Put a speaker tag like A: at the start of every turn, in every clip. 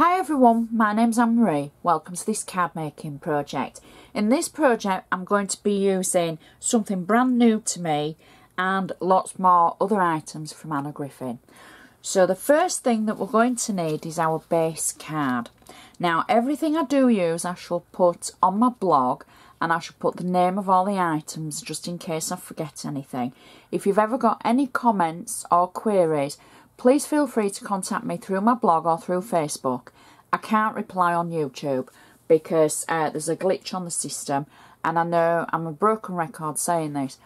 A: Hi everyone, my name's Anne-Marie. Welcome to this card making project. In this project I'm going to be using something brand new to me and lots more other items from Anna Griffin. So the first thing that we're going to need is our base card. Now everything I do use I shall put on my blog, and I shall put the name of all the items just in case I forget anything. If you've ever got any comments or queries, please feel free to contact me through my blog or through Facebook. I can't reply on YouTube because there's a glitch on the system, and I know I'm a broken record saying this,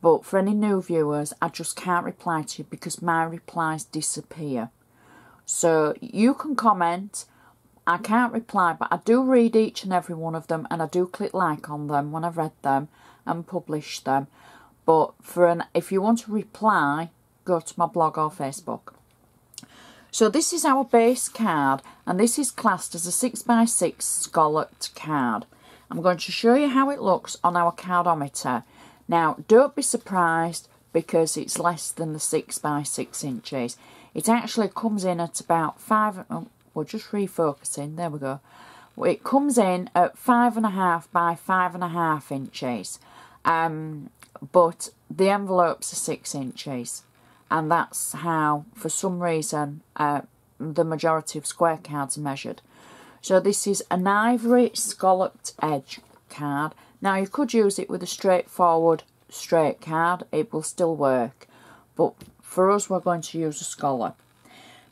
A: but for any new viewers I just can't reply to you because my replies disappear. So you can comment, I can't reply, but I do read each and every one of them, and I do click like on them when I've read them and publish them. But if you want to reply, go to my blog or Facebook. So this is our base card, and this is classed as a 6x6 scalloped card. I'm going to show you how it looks on our cardometer. Now don't be surprised because it's less than the 6x6 inches. It actually comes in at about we're just refocusing, there we go. It comes in at 5.5 by 5.5 inches, but the envelopes are 6 inches. And that's how, for some reason, the majority of square cards are measured. So this is an ivory scalloped edge card. Now you could use it with a straightforward straight card, it will still work. But for us we're going to use a scallop.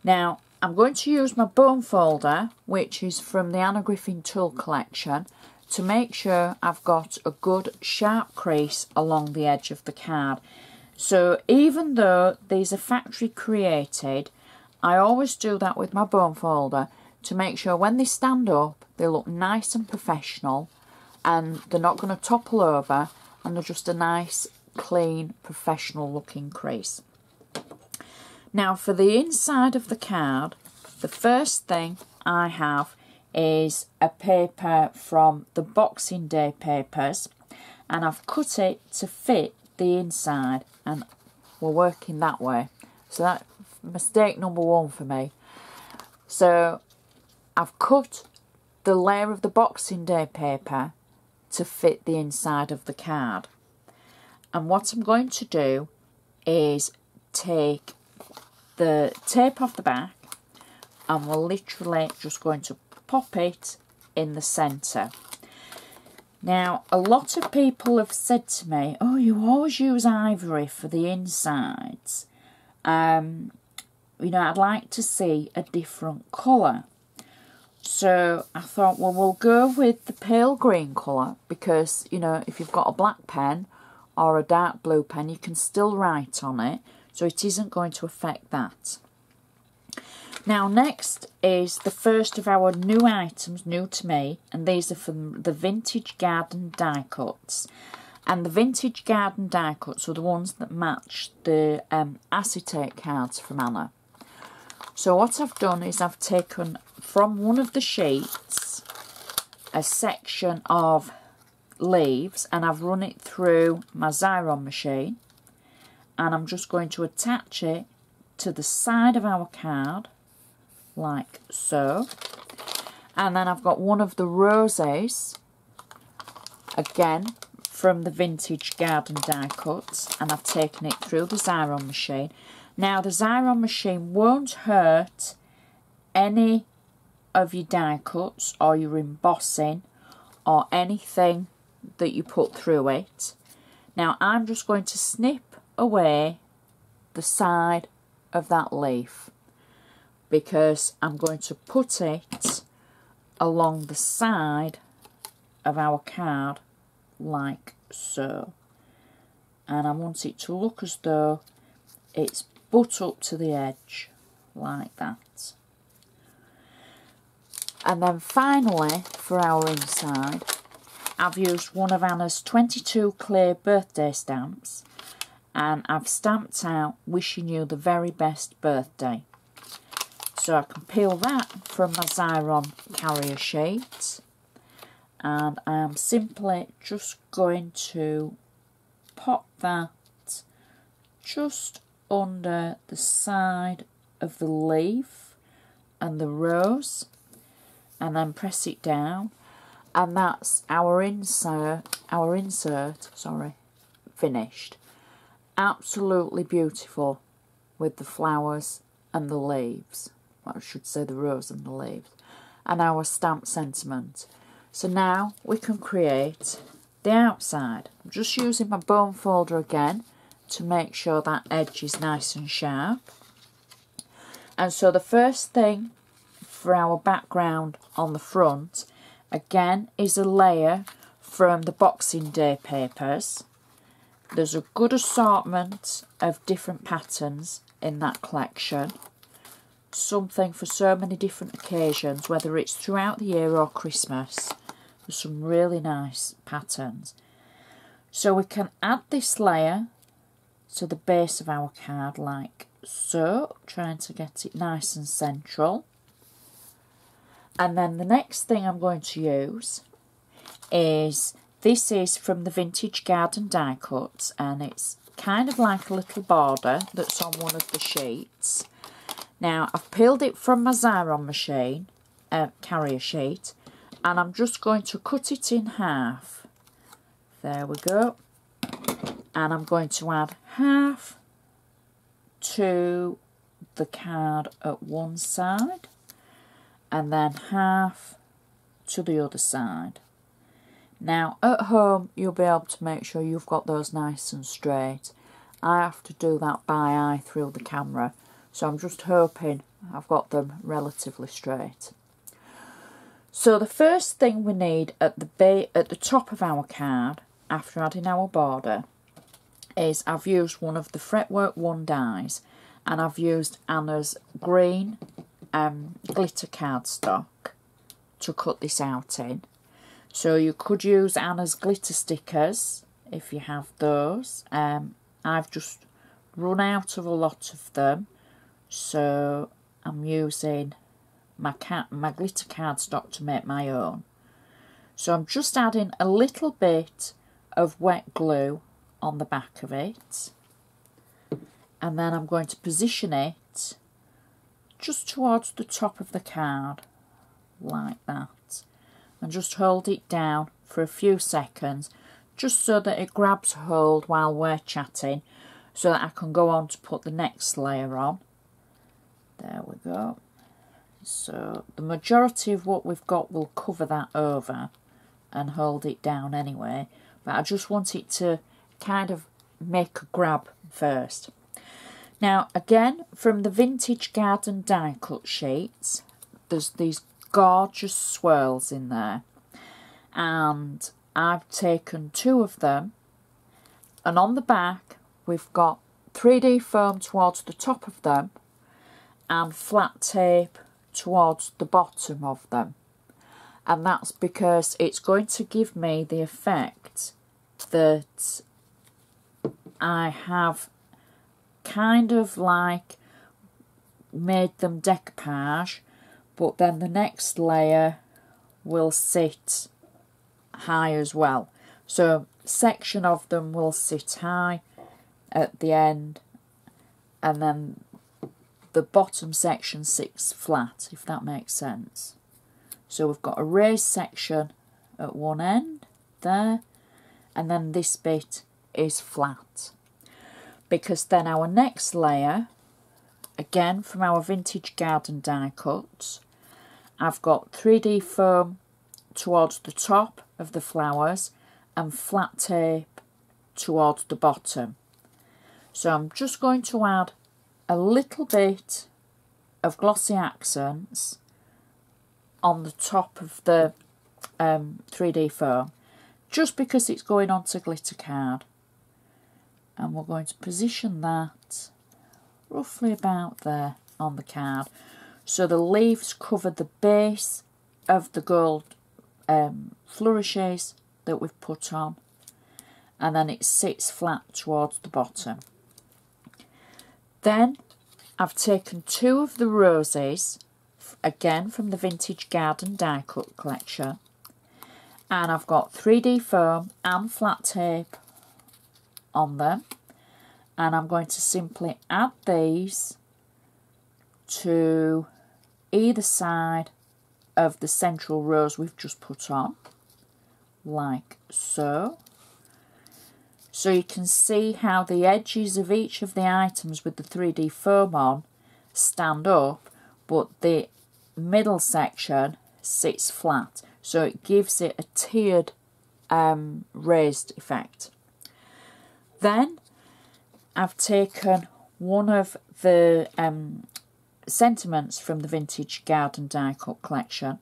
A: Now I'm going to use my bone folder, which is from the Anna Griffin tool collection, to make sure I've got a good sharp crease along the edge of the card. So even though these are factory created, I always do that with my bone folder to make sure when they stand up they look nice and professional, and they're not going to topple over, and they're just a nice, clean, professional looking crease. Now for the inside of the card, the first thing I have is a paper from the Boxing Day papers, and I've cut it to fit the inside, and we're working that way. So that's mistake number one for me. So I've cut the layer of the Boxing Day paper to fit the inside of the card, and what I'm going to do is take the tape off the back, and we're literally just going to pop it in the centre. Now, a lot of people have said to me, oh, you always use ivory for the insides. You know, I'd like to see a different colour. So I thought, well, we'll go with the pale green colour because, you know, if you've got a black pen or a dark blue pen, you can still write on it. So it isn't going to affect that. Now next is the first of our new items, new to me, and these are from the Vintage Garden die cuts. And the Vintage Garden die cuts are the ones that match the acetate cards from Anna. So what I've done is I've taken from one of the sheets a section of leaves, and I've run it through my Xyron machine, and I'm just going to attach it to the side of our card like so. And then I've got one of the roses, again from the Vintage Garden die cuts, and I've taken it through the Xyron machine. Now the Xyron machine won't hurt any of your die cuts or your embossing or anything that you put through it. Now I'm just going to snip away the side of that leaf, because I'm going to put it along the side of our card like so, and I want it to look as though it's butt up to the edge like that. And then finally for our inside, I've used one of Anna's 22 clear birthday stamps, and I've stamped out wishing you the very best birthday. So I can peel that from my Xyron carrier sheet, and I am simply just going to pop that just under the side of the leaf and the rose, and then press it down, and that's our insert, finished. Absolutely beautiful with the flowers and the leaves. Well, I should say the rose and the leaves. And our stamp sentiment. So now we can create the outside. I'm just using my bone folder again to make sure that edge is nice and sharp. And so the first thing for our background on the front, again, is a layer from the Boxing Day papers. There's a good assortment of different patterns in that collection. Something for so many different occasions, whether it's throughout the year or Christmas. There's some really nice patterns. So we can add this layer to the base of our card like so, trying to get it nice and central. And then the next thing I'm going to use is, this is from the Vintage Garden die cuts, and it's kind of like a little border that's on one of the sheets. Now, I've peeled it from my Xyron machine, carrier sheet, and I'm just going to cut it in half. There we go. And I'm going to add half to the card at one side, and then half to the other side. Now, at home, you'll be able to make sure you've got those nice and straight. I have to do that by eye through the camera, so I'm just hoping I've got them relatively straight. So the first thing we need at the top of our card, after adding our border, is I've used one of the Fretwork 1 dies, and I've used Anna's green glitter cardstock to cut this out in. So you could use Anna's glitter stickers if you have those. I've just run out of a lot of them, so I'm using my glitter cardstock to make my own. So I'm just adding a little bit of wet glue on the back of it, and then I'm going to position it just towards the top of the card like that, and just hold it down for a few seconds just so that it grabs hold while we're chatting, so that I can go on to put the next layer on. There we go. So the majority of what we've got will cover that over and hold it down anyway, but I just want it to kind of make a grab first. Now again, from the Vintage Garden die cut sheets, there's these gorgeous swirls in there, and I've taken 2 of them, and on the back we've got 3D foam towards the top of them and flat tape towards the bottom of them, and that's because it's going to give me the effect that I have kind of like made them decoupage, but then the next layer will sit high as well. So section of them will sit high at the end, and then the bottom section sits flat, if that makes sense. So we've got a raised section at one end there, and then this bit is flat, because then our next layer, again from our Vintage Garden die cuts, I've got 3D foam towards the top of the flowers and flat tape towards the bottom. So I'm just going to add a little bit of glossy accents on the top of the 3D foam, just because it's going onto glitter card. And we're going to position that roughly about there on the card, so the leaves cover the base of the gold flourishes that we've put on, and then it sits flat towards the bottom. Then I've taken 2 of the roses, again from the Vintage Garden die cut collection, and I've got 3D foam and flat tape on them, and I'm going to simply add these to either side of the central rows we've just put on, like so. So you can see how the edges of each of the items with the 3D foam on stand up, but the middle section sits flat. So it gives it a tiered raised effect. Then I've taken one of the sentiments from the Vintage Garden Die Cut collection,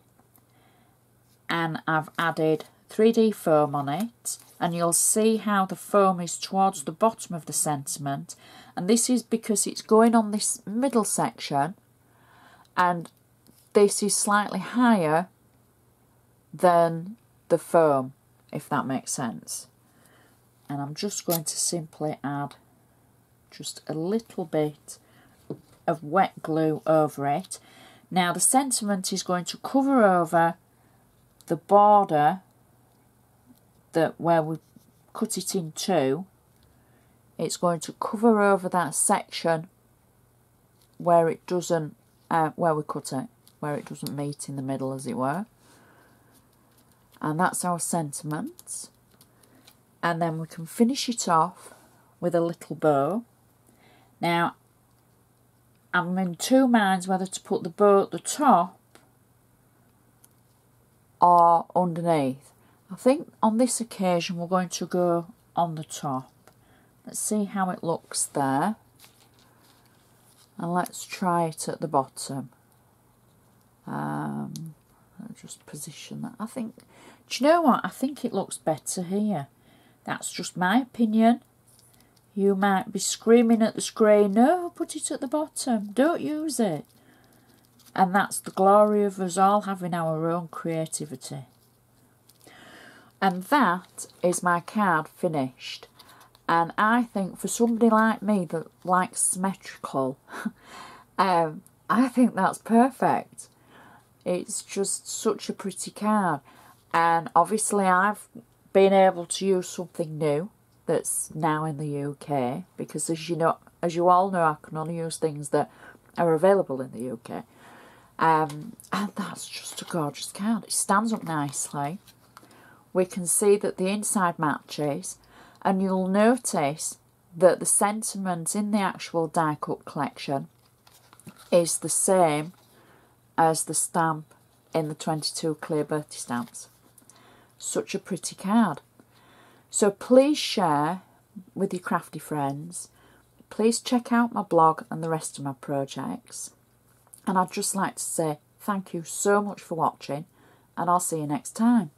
A: and I've added 3D foam on it, and you'll see how the foam is towards the bottom of the sentiment, and this is because it's going on this middle section, and this is slightly higher than the foam, if that makes sense. And I'm just going to simply add just a little bit of wet glue over it. Now the sentiment is going to cover over the border that where we cut it in two. It's going to cover over that section where it doesn't, where we cut it, where it doesn't meet in the middle, as it were. And that's our sentiment. And then we can finish it off with a little bow. Now, I'm in two minds whether to put the bow at the top or underneath. I think on this occasion we're going to go on the top. Let's see how it looks there. And let's try it at the bottom. I'll just position that. I think, do you know what? I think it looks better here. That's just my opinion. You might be screaming at the screen, no, put it at the bottom, don't use it. And that's the glory of us all having our own creativity. And that is my card finished. And I think for somebody like me that likes symmetrical, I think that's perfect. It's just such a pretty card. And obviously I've been able to use something new that's now in the UK, because as you all know, I can only use things that are available in the UK. And that's just a gorgeous card. It stands up nicely. We can see that the inside matches, and you'll notice that the sentiment in the actual die cut collection is the same as the stamp in the 22 clear birthday stamps. Such a pretty card. So please share with your crafty friends. Please check out my blog and the rest of my projects. And I'd just like to say thank you so much for watching, and I'll see you next time.